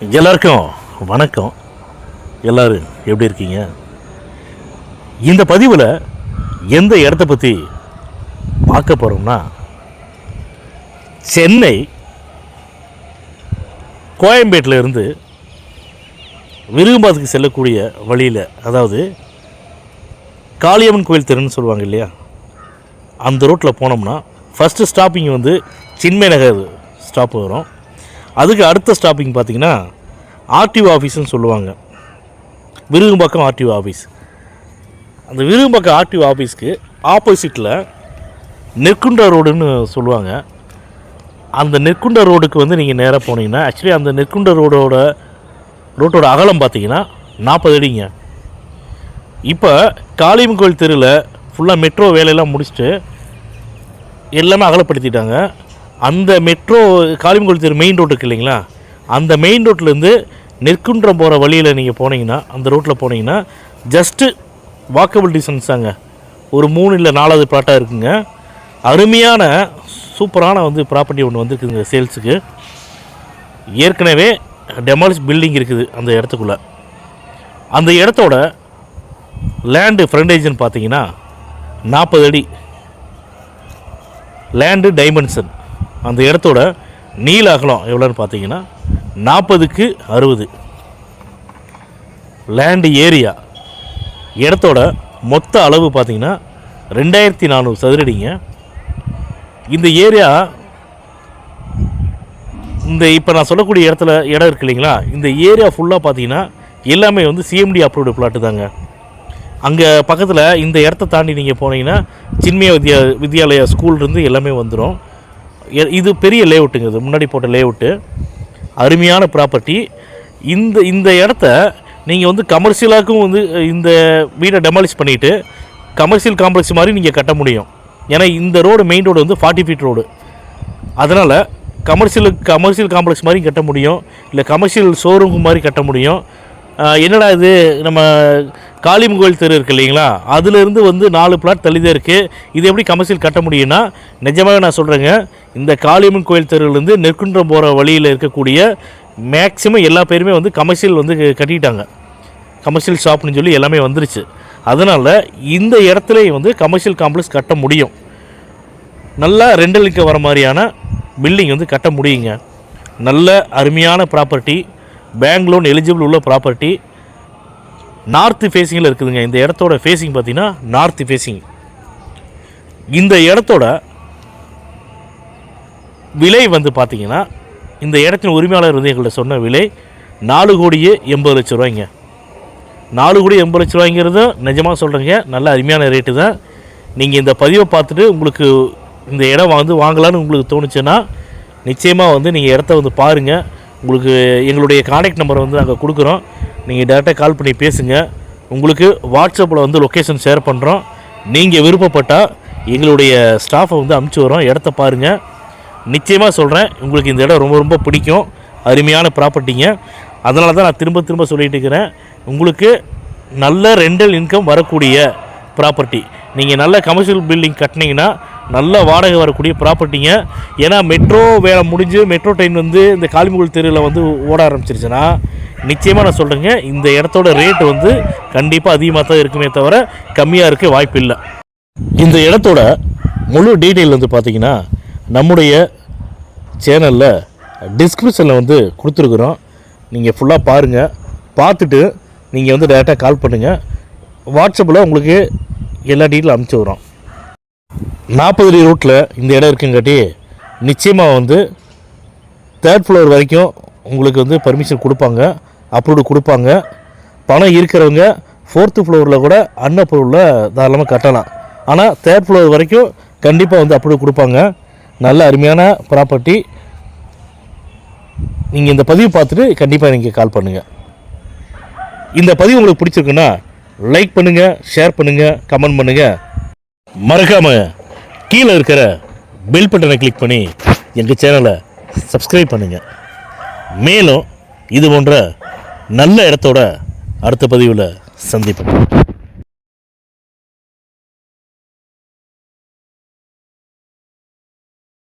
எல்லாருக்கும் வணக்கம். எல்லோரும் எப்படி இருக்கீங்க? இந்த பதிவில் எந்த இடத்த பற்றி பார்க்க போகிறோம்னா, சென்னை கோயம்பேட்டில் இருந்து விருகம்பாத்துக்கு செல்லக்கூடிய வழியில், அதாவது காளியம்மன் கோயில் தெருன்னு சொல்லுவாங்க இல்லையா, அந்த ரோட்டில் போனோம்னா ஃபஸ்ட்டு ஸ்டாப்பிங் வந்து சின்மய நகர் ஸ்டாப் வரும். அதுக்கு அடுத்த ஸ்டாப்பிங் பார்த்திங்கன்னா ஆர்டிஓ ஆஃபீஸ்ன்னு சொல்லுவாங்க. Virugambakkam RTO office. அந்த விருகம்பாக்கம் ஆர்டிஓ ஆஃபீஸ்க்கு ஆப்போசிட்டில் நெற்குண்டா ரோடுன்னு சொல்லுவாங்க. அந்த நெற்குண்டா ரோடுக்கு வந்து நீங்கள் நேராக போனீங்கன்னா, ஆக்சுவலி அந்த நெற்குண்டா ரோட்டோட அகலம் பார்த்திங்கன்னா 40 அடிங்க. இப்போ காளியம்மன் கோயில் தெருவில் ஃபுல்லாக மெட்ரோ வேலையெல்லாம் முடிச்சுட்டு எல்லாமே அகலப்படுத்திட்டாங்க. அந்த மெட்ரோ காளியம்மன் கோயில் தெரு மெயின் ரோடு இருக்குது இல்லைங்களா, அந்த மெயின் ரோட்லேருந்து நெற்குன்றம் போகிற வழியில் நீங்கள் போனீங்கன்னா, அந்த ரோட்டில் போனீங்கன்னா ஜஸ்ட்டு வாக்கபிள் டிஸ்டன்ஸ் தாங்க. ஒரு 3 இல்லை 4வது பிளாட்டாக இருக்குங்க. அருமையான சூப்பரான வந்து ப்ராப்பர்ட்டி ஒன்று வந்துருக்குதுங்க சேல்ஸுக்கு. ஏற்கனவே டெமாலிஷ் பில்டிங் இருக்குது அந்த இடத்துக்குள்ளே. அந்த இடத்தோட லேண்டு ஃப்ரண்டேஜ்னு பார்த்தீங்கன்னா 40 அடி லேண்டு டைமென்ஷன். அந்த இடத்தோட நீள அகலம் எவ்வளோன்னு பார்த்தீங்கன்னா 40க்கு 60. லேண்டு ஏரியா இடத்தோட மொத்த அளவு பார்த்திங்கன்னா 2400 சதுரடிங்க. இந்த ஏரியா இப்போ நான் சொல்லக்கூடிய இடம் இருக்கு இல்லைங்களா, இந்த ஏரியா ஃபுல்லாக பார்த்தீங்கன்னா எல்லாமே வந்து சிஎம்டி அப்ரூவ்டு பிளாட்டு தாங்க. அங்கே பக்கத்தில் இந்த இடத்த தாண்டி நீங்கள் போனீங்கன்னா சின்மய வித்யாலயா ஸ்கூல்லேருந்து எல்லாமே வந்துடும். இது பெரிய லேஅவுட்டுங்க, இது முன்னாடி போட்ட லேஅவுட்டு. அருமையான ப்ராப்பர்ட்டி. இந்த இடத்த நீங்கள் வந்து கமர்ஷியலாக்கும் வந்து இந்த வீடை டெமாலிஷ் பண்ணிவிட்டு கமர்ஷியல் காம்ப்ளெக்ஸ் மாதிரி நீங்கள் கட்ட முடியும். ஏன்னா இந்த ரோடு மெயின் ரோடு வந்து 40 ஃபீட் ரோடு. அதனால் கமர்ஷியல் காம்ப்ளெக்ஸ் மாதிரி கட்ட முடியும், இல்லை கமர்ஷியல் ஷோரூம் மாதிரி கட்ட முடியும். என்னடா இது, நம்ம காளியம்மன் கோயில் தெரு இருக்குது இல்லைங்களா, அதுலேருந்து வந்து 4 பிளாட் தள்ளி தான் இருக்குது, இது எப்படி கமர்ஷியல் கட்ட முடியும்னா, நிஜமாகவே நான் சொல்கிறேங்க, இந்த காளியம்மன் கோயில் தெருவிலேருந்து நெற்குன்றம் போகிற வழியில் இருக்கக்கூடிய மேக்ஸிமம் எல்லா பேருமே வந்து கமர்ஷியல் வந்து கட்டிட்டாங்க. கமர்ஷியல் ஷாப்னு சொல்லி எல்லாமே வந்துருச்சு. அதனால் இந்த இடத்துலையும் வந்து கமர்ஷியல் காம்ப்ளெக்ஸ் கட்ட முடியும். நல்லா ரெண்டலுக்கு வர மாதிரியான பில்டிங் வந்து கட்ட முடியுங்க. நல்ல அருமையான ப்ராப்பர்ட்டி, பேங்க் லோன் எலிஜிபிள் உள்ள ப்ராப்பர்ட்டி. நார்த்து ஃபேஸிங்கில் இருக்குதுங்க. இந்த இடத்தோட ஃபேஸிங் பார்த்திங்கன்னா நார்த்து ஃபேஸிங். இந்த இடத்தோட விலை வந்து பார்த்திங்கன்னா, இந்த இடத்தின் உரிமையாளர் வந்து எங்கள்கிட்ட சொன்ன விலை 4,80,00,000 ரூபாய்ங்க. 4,80,00,000 ரூபாய்ங்கிறது நிஜமாக சொல்கிறேங்க, நல்ல அருமையான ரேட்டு தான். நீங்கள் இந்த பதிவை பார்த்துட்டு உங்களுக்கு இந்த இடம் வந்து வாங்கலான்னு உங்களுக்கு தோணுச்சுன்னா நிச்சயமாக வந்து நீங்கள் இடத்த வந்து பாருங்கள். உங்களுக்கு எங்களுடைய கான்டாக்ட் நம்பரை வந்து நாங்கள் கொடுக்குறோம். நீங்கள் டேரெக்டாக கால் பண்ணி பேசுங்க. உங்களுக்கு வாட்ஸ்அப்பில் வந்து லொக்கேஷன் ஷேர் பண்ணுறோம். நீங்கள் விருப்பப்பட்டால் எங்களுடைய ஸ்டாஃபை வந்து அனுப்பிச்சி வரோம். இடத்த பாருங்கள். நிச்சயமாக சொல்கிறேன், உங்களுக்கு இந்த இடம் ரொம்ப ரொம்ப பிடிக்கும். அருமையான ப்ராப்பர்ட்டிங்க. அதனால தான் நான் திரும்ப சொல்லிகிட்டு இருக்கிறேன், உங்களுக்கு நல்ல ரெண்டல் இன்கம் வரக்கூடிய ப்ராப்பர்ட்டி. நீங்கள் நல்ல கமர்ஷியல் பில்டிங் கட்டினீங்கன்னா நல்ல வாடகை வரக்கூடிய ப்ராப்பர்ட்டிங்க. ஏன்னா மெட்ரோ வேலை முடிஞ்சு மெட்ரோ ட்ரெயின் வந்து இந்த காளியம்மன் தெருவில் வந்து ஓட ஆரம்பிச்சிருச்சுன்னா நிச்சயமாக நான் சொல்கிறேங்க, இந்த இடத்தோட ரேட்டு வந்து கண்டிப்பாக அதிகமாக தான் இருக்குமே தவிர கம்மியாக இருக்க வாய்ப்பு இல்லை. இந்த இடத்தோட முழு டீட்டெயில் வந்து பார்த்திங்கன்னா நம்முடைய சேனலில் டிஸ்கிரிப்ஷனில் வந்து கொடுத்துருக்குறோம். நீங்கள் ஃபுல்லாக பாருங்கள். பார்த்துட்டு நீங்கள் வந்து டேரெக்டாக கால் பண்ணுங்கள். வாட்ஸ்அப்பில் உங்களுக்கு எல்லா டீட்டெயிலும் அனுப்பிச்சி வரோம். 40 அடி ரோட்டில் இந்த இடம் இருக்குங்காட்டி நிச்சயமாக வந்து 3rd ஃப்ளோர் வரைக்கும் உங்களுக்கு வந்து பர்மிஷன் கொடுப்பாங்க, அப்ரூவ்டு கொடுப்பாங்க. பணம் இருக்கிறவங்க 4th ஃப்ளோரில் கூட அன்அப்ரூவ்டில் தாராளமாக கட்டலாம். ஆனால் 3rd ஃப்ளோர் வரைக்கும் கண்டிப்பாக வந்து அப்ரூவ் கொடுப்பாங்க. நல்ல அருமையான ப்ராப்பர்ட்டி. நீங்கள் இந்த பதிவு பார்த்துட்டு கண்டிப்பாக நீங்கள் கால் பண்ணுங்கள். இந்த பதிவு உங்களுக்கு பிடிச்சிருக்குன்னா லைக் பண்ணுங்கள், ஷேர் பண்ணுங்கள், கமெண்ட் பண்ணுங்கள். மறக்காமல் கீழே இருக்கிற பெல் பட்டனை கிளிக் பண்ணி எங்கள் சேனலை சப்ஸ்கிரைப் பண்ணுங்கள். மேலும் இது போன்ற நல்ல இடத்தோட அடுத்த பதிவில் சந்திப்போம்.